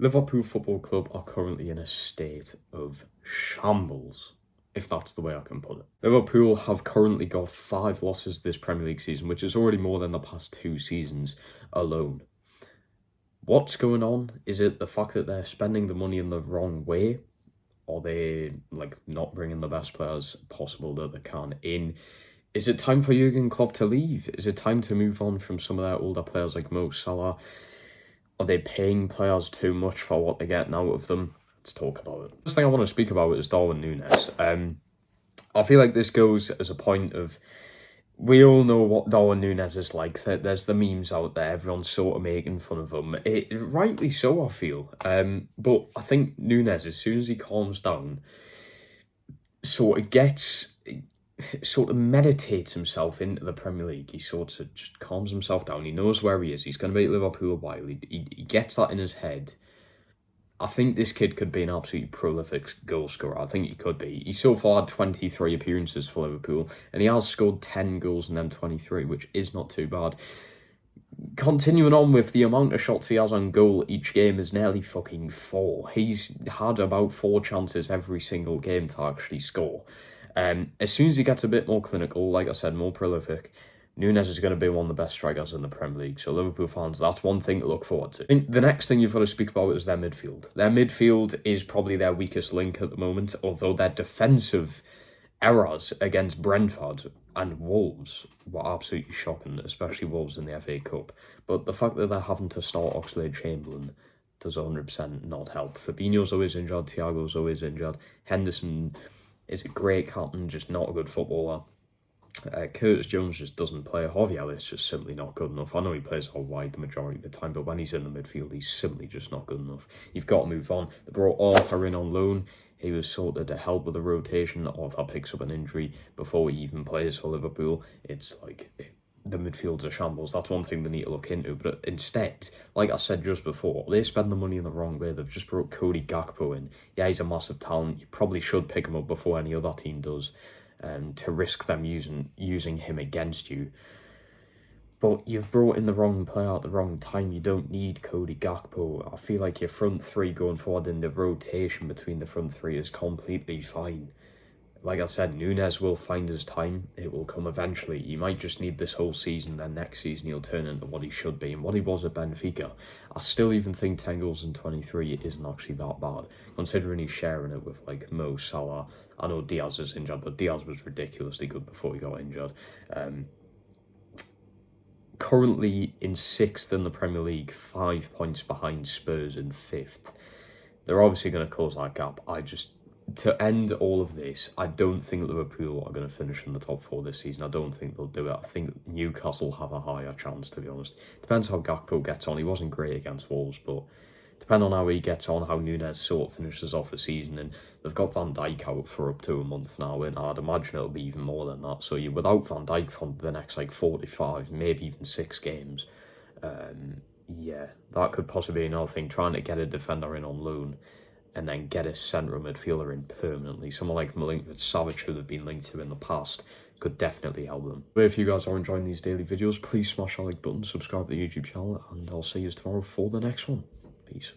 Liverpool Football Club are currently in a state of shambles, if that's the way I can put it. Liverpool have currently got 5 losses this Premier League season, which is already more than the past 2 seasons alone. What's going on? Is it the fact that they're spending the money in the wrong way? Are they not bringing the best players possible that they can in? Is it time for Jurgen Klopp to leave? Is it time to move on from some of their older players like Mo Salah? Are they paying players too much for what they're getting out of them? Let's talk about it. First thing I want to speak about is Darwin Núñez. I feel like this goes as a point of, we all know what Darwin Núñez is like. There's the memes out there, everyone's sort of making fun of him. Rightly so, I feel. But I think Núñez, as soon as he calms down, sort of meditates himself into the Premier League. He sort of just calms himself down. He knows where he is. He's going to be at Liverpool a while. He gets that in his head. I think this kid could be an absolutely prolific goal scorer. I think he could be. He's so far had 23 appearances for Liverpool, and he has scored 10 goals in them 23, which is not too bad. Continuing on with the amount of shots he has on goal each game is nearly fucking 4. He's had about 4 chances every single game to actually score. As soon as he gets a bit more clinical, like I said, more prolific, Núñez is going to be one of the best strikers in the Premier League. So Liverpool fans, that's one thing to look forward to. The next thing you've got to speak about is their midfield. Their midfield is probably their weakest link at the moment, although their defensive errors against Brentford and Wolves were absolutely shocking, especially Wolves in the FA Cup. But the fact that they're having to start Oxlade-Chamberlain does 100% not help. Fabinho's always injured, Thiago's always injured, Henderson is a great captain, just not a good footballer. Curtis Jones just doesn't play. Harvey Ellis just simply not good enough. I know he plays out wide the majority of the time, but when he's in the midfield, he's simply just not good enough. You've got to move on. They brought Arthur in on loan. He was sort of to help with the rotation. Arthur picks up an injury before he even plays for Liverpool. It's like the midfield's a shambles. That's one thing they need to look into. But instead, like I said just before, they spend the money in the wrong way. They've just brought Cody Gakpo in. Yeah, he's a massive talent. You probably should pick him up before any other team does, to risk them using him against you. But you've brought in the wrong player at the wrong time. You don't need Cody Gakpo. I feel like your front three going forward in the rotation between the front three is completely fine. Like I said, Núñez will find his time. It will come eventually. You might just need this whole season, then next season he'll turn into what he should be and what he was at Benfica. I still even think 10 goals in 23 isn't actually that bad, considering he's sharing it with like Mo Salah. I know Diaz is injured, but Diaz was ridiculously good before he got injured. Currently in 6th in the Premier League, 5 points behind Spurs in 5th. They're obviously going to close that gap. To end all of this, I don't think Liverpool are going to finish in the top 4 this season. I don't think they'll do it. I think Newcastle have a higher chance, to be honest. Depends how Gakpo gets on. He wasn't great against Wolves, but depending on how he gets on, how Núñez sort of finishes off the season, and they've got Van Dijk out for up to a month now, and I'd imagine it'll be even more than that. So you're without Van Dijk for the next 45, maybe even 6 games. Yeah, that could possibly be another thing, trying to get a defender in on loan and then get a central midfielder in permanently. Someone like Milinkovic-Savic, who they've been linked to in the past, could definitely help them. But if you guys are enjoying these daily videos, please smash that like button, subscribe to the YouTube channel, and I'll see you tomorrow for the next one. Peace.